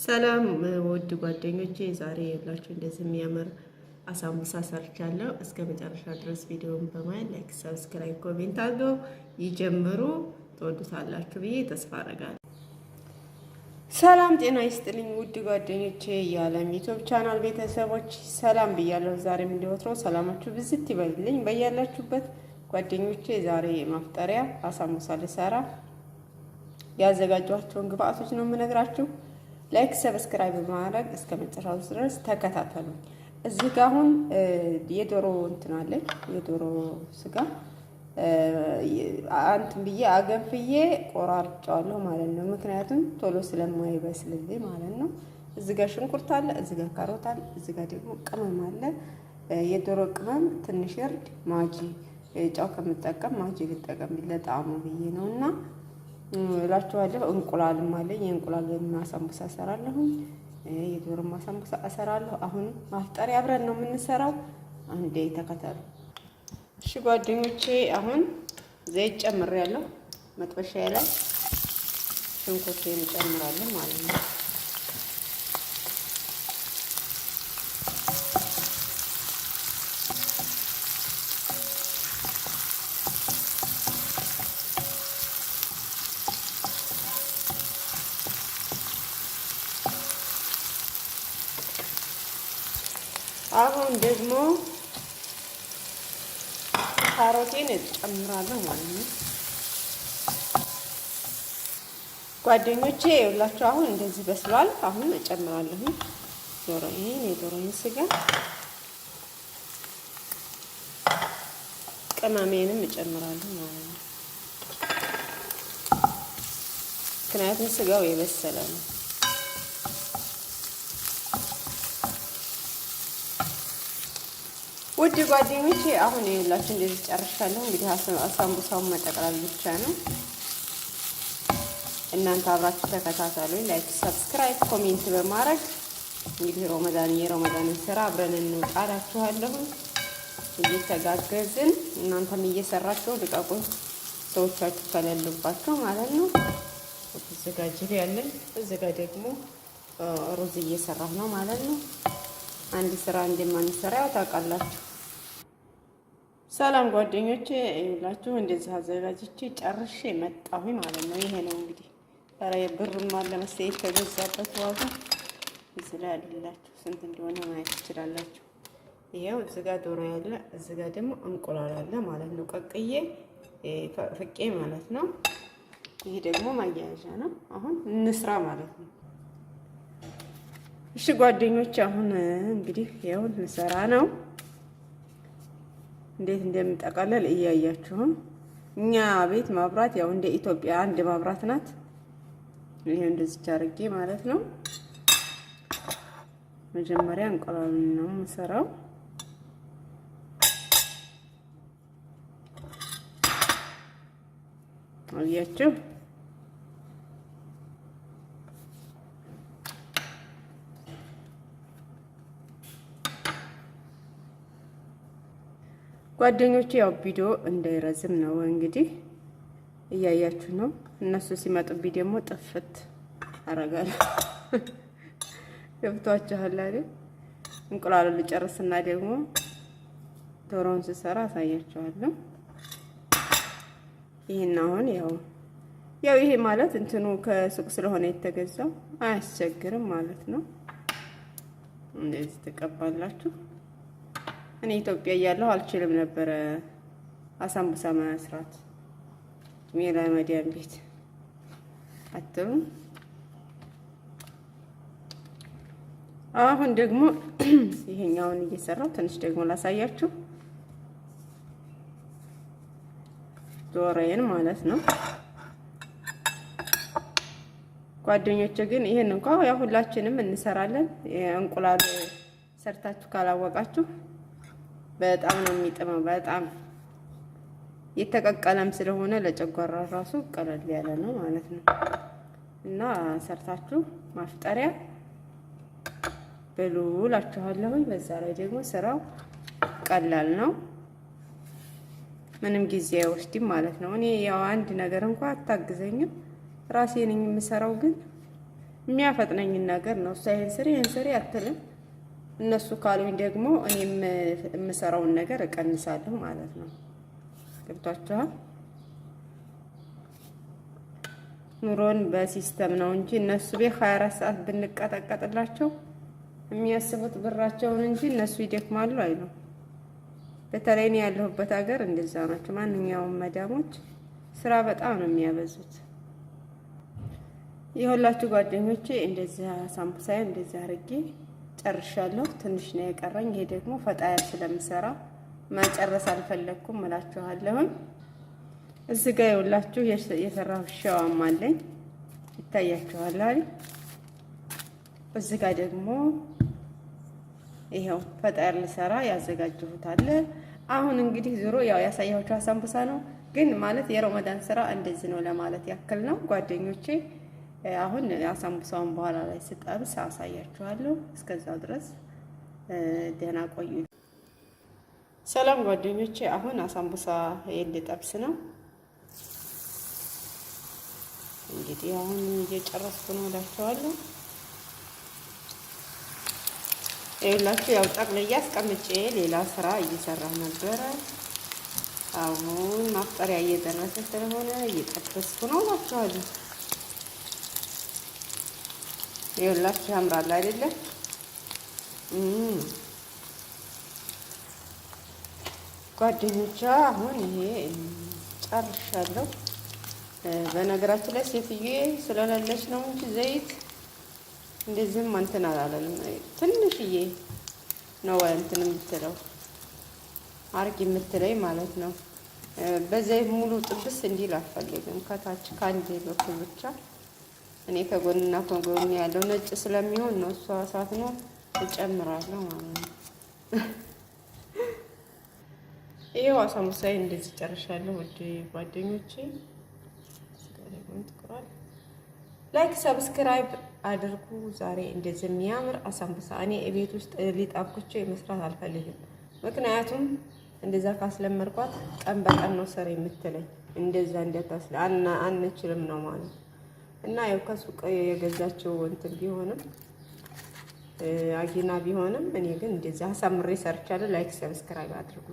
ሰላም ውድ ጓደኞቼ፣ ዛሬ የላችሁ እንደዚህ የሚያምር አሳምቡሳ ሰርቻለሁ። እስከ መጨረሻ ድረስ ቪዲዮውን በማየት ላይክ፣ ሰብስክራይብ፣ ኮሜንት አድርገው ይጀምሩ። ትወዱታላችሁ ብዬ ተስፋ አደርጋለሁ። ሰላም ጤና ይስጥልኝ ውድ ጓደኞቼ፣ የዓለም ዩቲዩብ ቻናል ቤተሰቦች ሰላም ብያለሁ። ዛሬም እንደወትሮው ሰላማችሁ ብዝት ይበልልኝ በያላችሁበት ጓደኞቼ። ዛሬ ማፍጠሪያ አሳምቡሳ ልሰራ ያዘጋጇቸውን ግብአቶች ነው የምነግራችሁ። ላይክ ሰብስክራይብ በማድረግ እስከ መጨረሻው ድረስ ተከታተሉ። እዚህ ጋር አሁን የዶሮ እንትን አለኝ፣ የዶሮ ስጋ አንትን ብዬ አገንፍዬ ቆራርጫዋለሁ ማለት ነው። ምክንያቱም ቶሎ ስለማይበስልልኝ ማለት ነው። እዚህ ጋር ሽንኩርት አለ፣ እዚህ ጋር ካሮት አለ፣ እዚህ ጋር ደግሞ ቅመም አለ። የዶሮ ቅመም ትንሽ እርድ፣ ማጂ፣ ጫው ከምጠቀም ማጂ ልጠቀም ለጣዕሙ ብዬ ነውና እላችኋለሁ። እንቁላልም አለኝ። የእንቁላል አሳምቡሳ እሰራለሁ። የዶሮ አሳምቡሳ እሰራለሁ። አሁን ማፍጠሪያ አብረን ነው የምንሰራው። አንዴ ተከተሉ እሺ ጓደኞቼ። አሁን ዘይት ጨምሬያለሁ። መጥበሻዬ ላይ ሽንኩርቴን እጨምራለሁ ማለት ነው። አሁን ደግሞ ካሮቴን እጨምራለሁ ማለት ነው ጓደኞቼ። ይኸውላችሁ አሁን እንደዚህ በስሏል። አሁን እጨምራለሁ የዶሮዬን ስጋ፣ ቅመሜንም እጨምራለሁ ማለት ነው። ምክንያቱም ስጋው የበሰለ ነው። ውድ ጓደኞቼ አሁን ይኸውላችሁ እንደዚህ ጨርሻለሁ። እንግዲህ አሳምቡሳውን መጠቅለል ብቻ ነው። እናንተ አብራችሁ ተከታተሉ። ላይክ፣ ሰብስክራይብ፣ ኮሜንት በማድረግ እንግዲህ የረመዳንን ስራ አብረን እንውጣላችኋለሁ። እየተጋገዝን እናንተም እየሰራችሁ ልቀቁ፣ ሰዎቻችሁ ከሌሉባቸው ማለት ነው። ተዘጋጅል ያለን እዚህ ጋር ደግሞ ሩዝ እየሰራሁ ነው ማለት ነው። አንድ ስራ እንደማንሰራ ያው ታውቃላችሁ። ሰላም ጓደኞቼ ይኸውላችሁ እንደዚህ አዘጋጅቼ ጨርሼ መጣሁ ማለት ነው። ይሄ ነው እንግዲህ ብሩም አለ መሰለኝ የተገዛበት ዋጋ እዚህ ላይ አለላችሁ፣ ስንት እንደሆነ ማየት ትችላላችሁ። ይሄው እዚህ ጋር ዶሮ ያለ፣ እዚህ ጋር ደግሞ እንቁላል አለ ማለት ነው። ቀቅዬ ፍቄ ማለት ነው። ይሄ ደግሞ ማያያዣ ነው። አሁን እንስራ ማለት ነው። እሺ ጓደኞች አሁን እንግዲህ ያው ልሰራ ነው። እንዴት እንደምጠቀለል እያያችሁ እኛ ቤት ማብራት ያው እንደ ኢትዮጵያ አንድ ማብራት ናት። ይሄ እንደዚህ አድርጌ ማለት ነው። መጀመሪያ እንቁላሉን ነው የምሰራው። አያችሁ ጓደኞቼ ያው ቪዲዮ እንዳይረዝም ነው እንግዲህ እያያችሁ ነው። እነሱ ሲመጡብኝ ደግሞ ጥፍት አረጋለሁ። ገብቷችኋል አይደል? እንቁላሉን ልጨርስና ደግሞ ዶሮውን ስሰራ አሳያችኋለሁ። ይሄን አሁን ያው ይሄ ማለት እንትኑ ከሱቅ ስለሆነ የተገዛው አያስቸግርም ማለት ነው። እንደዚህ ተቀባላችሁ። እኔ ኢትዮጵያ እያለሁ አልችልም ነበረ አሳምቡሳ መስራት። ሜላ መዲያን ቤት አትሉም። አሁን ደግሞ ይሄኛውን እየሰራው ትንሽ ደግሞ ላሳያችሁ። ዶሮዬን ማለት ነው ጓደኞቼ። ግን ይሄን እንኳን ያው ሁላችንም እንሰራለን። እንቁላል ሰርታችሁ ካላወቃችሁ በጣም ነው የሚጥመው። በጣም የተቀቀለም ስለሆነ ለጨጓራ ራሱ ቀለል ያለ ነው ማለት ነው። እና ሰርታችሁ ማፍጠሪያ ብሉ እላችኋለሁ። በዛ ላይ ደግሞ ስራው ቀላል ነው፣ ምንም ጊዜ አይወስድም ማለት ነው። እኔ ያው አንድ ነገር እንኳን አታግዘኝም፣ ራሴ ነኝ የምሰራው። ግን የሚያፈጥነኝን ነገር ነው። እሷ ይሄን ስሪ አትልም። እነሱ ካሉኝ ደግሞ እኔም የምሰራውን ነገር እቀንሳለሁ ማለት ነው። ገብቷችኋል? ኑሮን በሲስተም ነው እንጂ እነሱ ቤት 24 ሰዓት ብንቀጠቀጥላቸው የሚያስቡት ብራቸውን እንጂ እነሱ ይደክማሉ አይሉ። በተለይ እኔ ያለሁበት ሀገር እንደዛ ናቸው። ማንኛውም መዳሞች ስራ በጣም ነው የሚያበዙት። የሁላችሁ ጓደኞቼ እንደዛ ሳምቡሳዬ እንደዛ አድርጌ ጨርሻለሁ። ትንሽ ነው የቀረኝ። ይሄ ደግሞ ፈጣያ ስለምሰራ መጨረስ አልፈለኩም እላችኋለሁ። እዚህ ጋር የሁላችሁ የሰራው ሻዋም አለኝ ይታያችኋል አይደል? እዚህ ጋር ደግሞ ይሄው ፈጣያ ልሰራ ያዘጋጀሁት አለ። አሁን እንግዲህ ዞሮ ያው ያሳያችሁ ሳምቡሳ ነው፣ ግን ማለት የረመዳን ስራ እንደዚህ ነው ለማለት ያክል ነው ጓደኞቼ። አሁን አሳምቡሳውን በኋላ ላይ ስጠብስ አሳያችኋለሁ። እስከዛው ድረስ ደህና ቆዩ። ሰላም ጓደኞቼ፣ አሁን አሳምቡሳ ልጠብስ ነው። እንግዲህ አሁን እየጨረስኩ ነው እላችኋለሁ። ይኸውላችሁ ያው ጠቅልዬ አስቀምጬ ሌላ ስራ እየሰራሁ ነበረ። አሁን ማፍጠሪያ እየደረሰ ስለሆነ እየጠበስኩ ነው እላችኋለሁ። ይኸውላችሁ ያምራል አይደለ? ጓደኞቿ አሁን ይሄ ጨርሻለሁ። በነገራችን ላይ ሴትዬ ስለሌለች ነው እንጂ ዘይት እንደዚህም እንትን አላለንም። ትንሽዬ ነው እንትን የምትለው አርግ የምትለኝ ማለት ነው። በዘይት ሙሉ ጥብስ እንዲል አልፈልግም። ከታች ከአንድ በኩል ብቻ እኔ ከጎንና ከጎን ያለው ነጭ ስለሚሆን ነው። እሷ ሳትኖር እጨምራለሁ ማለት ነው። ይሄው አሳምቡሳዬ እንደዚህ ጨርሻለሁ። ውድ ጓደኞቼ ላይክ ሰብስክራይብ አድርጉ። ዛሬ እንደዚህ የሚያምር አሳምቡሳ እኔ እቤት ውስጥ ሊጣብኩቼ መስራት አልፈልግም። ምክንያቱም እንደዛ ካስለመድኳት ቀን በቀን ነው ስር የምትለኝ። እንደዛ እንደታስለ አንችልም ነው ማለት እና ያው ከሱቅ የገዛቸው እንትን ቢሆንም አጊና ቢሆንም እኔ ግን እንደዛ አሳምሬ ሰርቻለሁ። ላይክ ሰብስክራይብ አድርጉ።